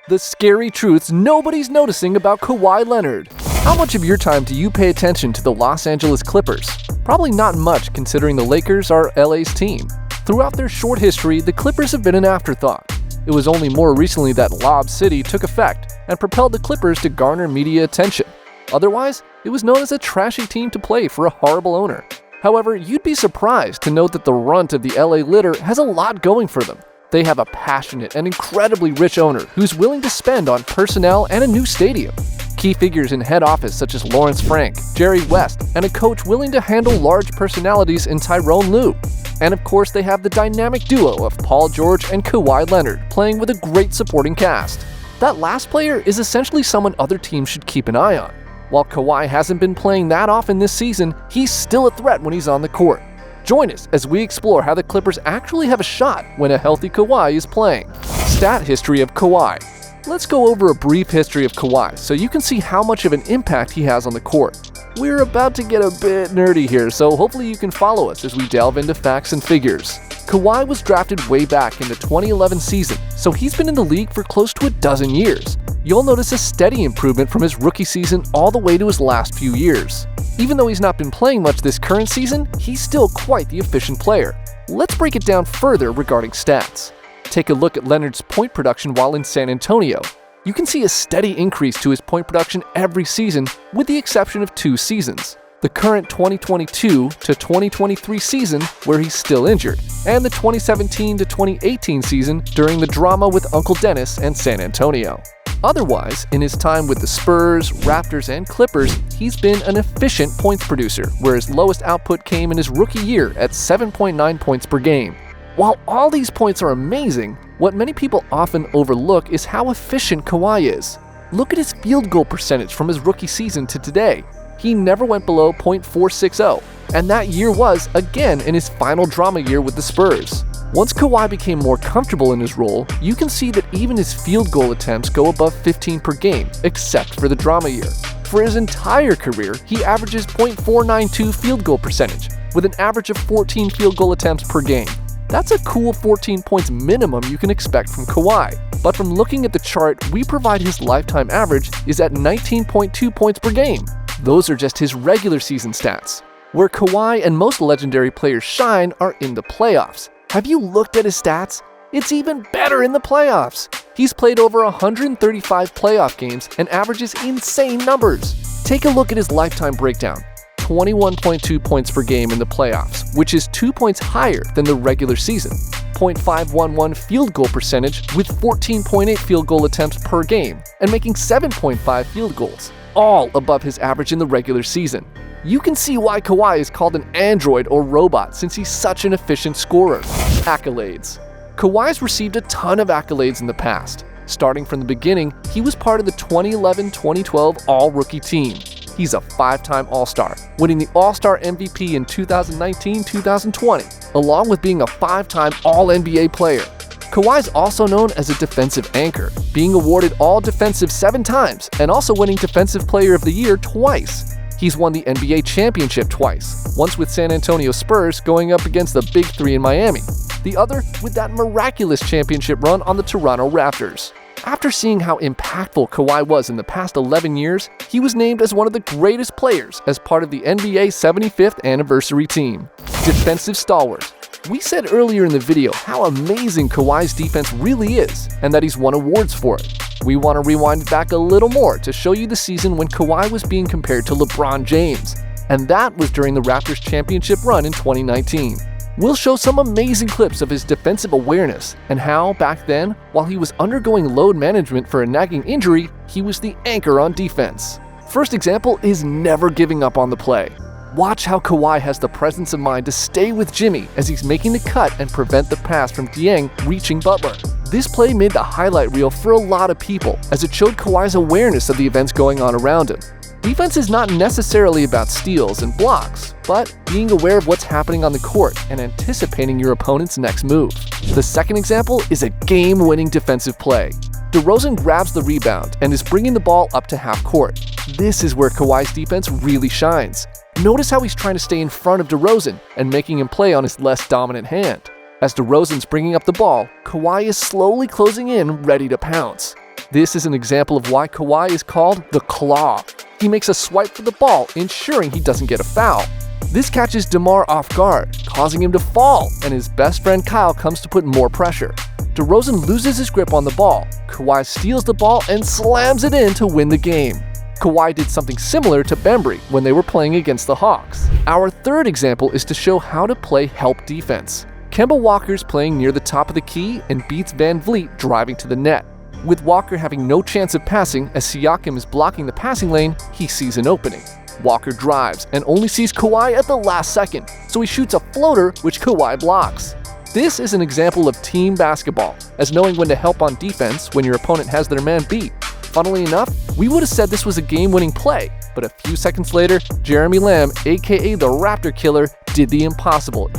The scary truths nobody's noticing about Kawhi Leonard. How much of your time do you pay attention to the Los Angeles Clippers? Probably not much, considering the Lakers are LA's team. Throughout their short history, the Clippers have been an afterthought. It was only more recently that Lob City took effect and propelled the Clippers to garner media attention. Otherwise, it was known as a trashy team to play for a horrible owner. However, you'd be surprised to note that the runt of the LA litter has a lot going for them. They have a passionate and incredibly rich owner who's willing to spend on personnel and a new stadium. Key figures in head office such as Lawrence Frank, Jerry West, and a coach willing to handle large personalities in Tyronn Lue. And of course, they have the dynamic duo of Paul George and Kawhi Leonard playing with a great supporting cast. That last player is essentially someone other teams should keep an eye on. While Kawhi hasn't been playing that often this season, he's still a threat when he's on the court. Join us as we explore how the Clippers actually have a shot when a healthy Kawhi is playing. Stat history of Kawhi. Let's go over a brief history of Kawhi so you can see how much of an impact he has on the court. We're about to get a bit nerdy here, so hopefully you can follow us as we delve into facts and figures. Kawhi was drafted way back in the 2011 season, so he's been in the league for close to a dozen years. You'll notice a steady improvement from his rookie season all the way to his last few years. Even though he's not been playing much this current season, he's still quite the efficient player. Let's break it down further regarding stats. Take a look at Leonard's point production while in San Antonio. You can see a steady increase to his point production every season, with the exception of 2 seasons. The current 2022 to 2023 season, where he's still injured, and the 2017 to 2018 season during the drama with Uncle Dennis and San Antonio. Otherwise, in his time with the Spurs, Raptors, and Clippers, he's been an efficient points producer, where his lowest output came in his rookie year at 7.9 points per game. While all these points are amazing, what many people often overlook is how efficient Kawhi is. Look at his field goal percentage from his rookie season to today. He never went below .460, and that year was, again, in his final drama year with the Spurs. Once Kawhi became more comfortable in his role, you can see that even his field goal attempts go above 15 per game, except for the drama year. For his entire career, he averages .492 field goal percentage, with an average of 14 field goal attempts per game. That's a cool 14 points minimum you can expect from Kawhi. But from looking at the chart we provide, his lifetime average is at 19.2 points per game. Those are just his regular season stats. Where Kawhi and most legendary players shine are in the playoffs. Have you looked at his stats? It's even better in the playoffs. He's played over 135 playoff games and averages insane numbers. Take a look at his lifetime breakdown. 21.2 points per game in the playoffs, which is 2 points higher than the regular season. .511 field goal percentage with 14.8 field goal attempts per game and making 7.5 field goals, all above his average in the regular season. You can see why Kawhi is called an android or robot since he's such an efficient scorer. Accolades. Kawhi's received a ton of accolades in the past. Starting from the beginning, he was part of the 2011-2012 All-Rookie team. He's a 5-time All-Star, winning the All-Star MVP in 2019-2020, along with being a 5-time All-NBA player. Kawhi's also known as a defensive anchor, being awarded All-Defensive 7 times and also winning Defensive Player of the Year twice. He's won the NBA championship twice, once with San Antonio Spurs going up against the Big Three in Miami, the other with that miraculous championship run on the Toronto Raptors. After seeing how impactful Kawhi was in the past 11 years, he was named as one of the greatest players as part of the NBA 75th anniversary team. Defensive stalwart. We said earlier in the video how amazing Kawhi's defense really is and that he's won awards for it. We want to rewind it back a little more to show you the season when Kawhi was being compared to LeBron James, and that was during the Raptors championship run in 2019. We'll show some amazing clips of his defensive awareness and how, back then, while he was undergoing load management for a nagging injury, he was the anchor on defense. First example is never giving up on the play. Watch how Kawhi has the presence of mind to stay with Jimmy as he's making the cut and prevent the pass from Dieng reaching Butler. This play made the highlight reel for a lot of people as it showed Kawhi's awareness of the events going on around him. Defense is not necessarily about steals and blocks, but being aware of what's happening on the court and anticipating your opponent's next move. The second example is a game-winning defensive play. DeRozan grabs the rebound and is bringing the ball up to half court. This is where Kawhi's defense really shines. Notice how he's trying to stay in front of DeRozan and making him play on his less dominant hand. As DeRozan's bringing up the ball, Kawhi is slowly closing in, ready to pounce. This is an example of why Kawhi is called the Claw. He makes a swipe for the ball, ensuring he doesn't get a foul. This catches DeMar off guard, causing him to fall, and his best friend Kyle comes to put more pressure. DeRozan loses his grip on the ball. Kawhi steals the ball and slams it in to win the game. Kawhi did something similar to Bembry when they were playing against the Hawks. Our third example is to show how to play help defense. Kemba Walker's playing near the top of the key and beats Van Vliet driving to the net. With Walker having no chance of passing as Siakam is blocking the passing lane, he sees an opening. Walker drives and only sees Kawhi at the last second, so he shoots a floater which Kawhi blocks. This is an example of team basketball, as knowing when to help on defense when your opponent has their man beat. Funnily enough, we would have said this was a game-winning play, but a few seconds later, Jeremy Lamb, aka the Raptor Killer, did the impossible.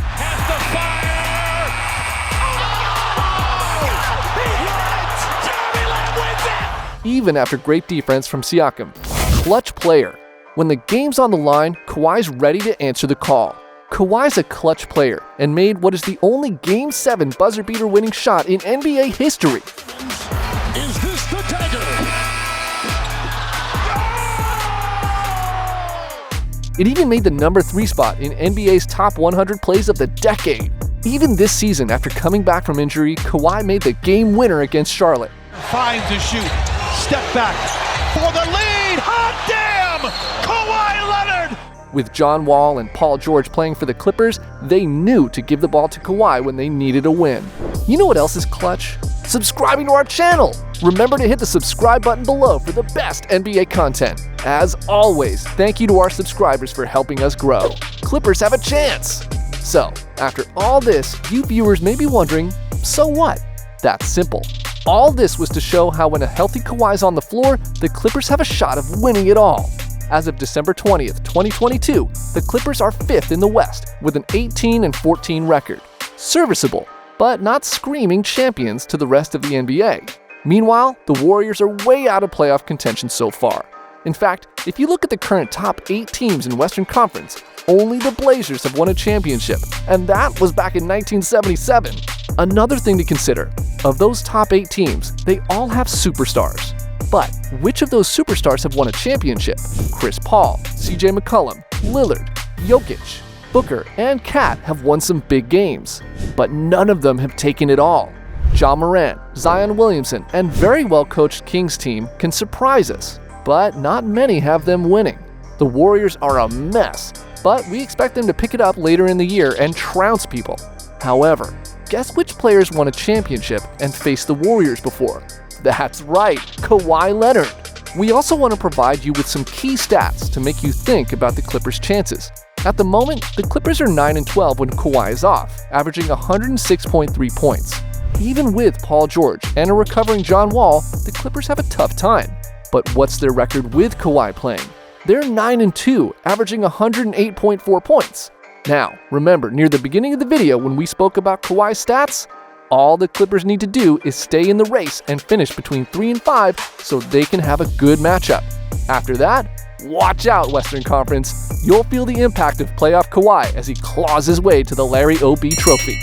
Even after great defense from Siakam. Clutch player. When the game's on the line, Kawhi's ready to answer the call. Kawhi's a clutch player and made what is the only Game 7 buzzer-beater winning shot in NBA history. Is this the dagger? It even made the number 3 spot in NBA's top 100 plays of the decade. Even this season, after coming back from injury, Kawhi made the game winner against Charlotte. Finds a shoot. Step back for the lead. Hot damn! Kawhi Leonard! With John Wall and Paul George playing for the Clippers, they knew to give the ball to Kawhi when they needed a win. You know what else is clutch? Subscribing to our channel! Remember to hit the subscribe button below for the best NBA content. As always, thank you to our subscribers for helping us grow. Clippers have a chance! So, after all this, you viewers may be wondering, so what? That's simple. All this was to show how when a healthy Kawhi's on the floor, the Clippers have a shot of winning it all. As of December 20th, 2022, the Clippers are 5th in the West with an 18-14 record. Serviceable, but not screaming champions to the rest of the NBA. Meanwhile, the Warriors are way out of playoff contention so far. In fact, if you look at the current top 8 teams in Western Conference, only the Blazers have won a championship, and that was back in 1977. Another thing to consider, of those top 8 teams, they all have superstars. But which of those superstars have won a championship? Chris Paul, CJ McCollum, Lillard, Jokic, Booker, and Kat have won some big games, but none of them have taken it all. Ja Morant, Zion Williamson, and very well-coached Kings team can surprise us, but not many have them winning. The Warriors are a mess, but we expect them to pick it up later in the year and trounce people. However, guess which players won a championship and faced the Warriors before? That's right, Kawhi Leonard. We also want to provide you with some key stats to make you think about the Clippers' chances. At the moment, the Clippers are 9-12 when Kawhi is off, averaging 106.3 points. Even with Paul George and a recovering John Wall, the Clippers have a tough time. But what's their record with Kawhi playing? They're 9-2, averaging 108.4 points. Now, remember, near the beginning of the video when we spoke about Kawhi's stats, all the Clippers need to do is stay in the race and finish between 3 and 5 so they can have a good matchup. After that, watch out, Western Conference. You'll feel the impact of playoff Kawhi as he claws his way to the Larry O.B. Trophy.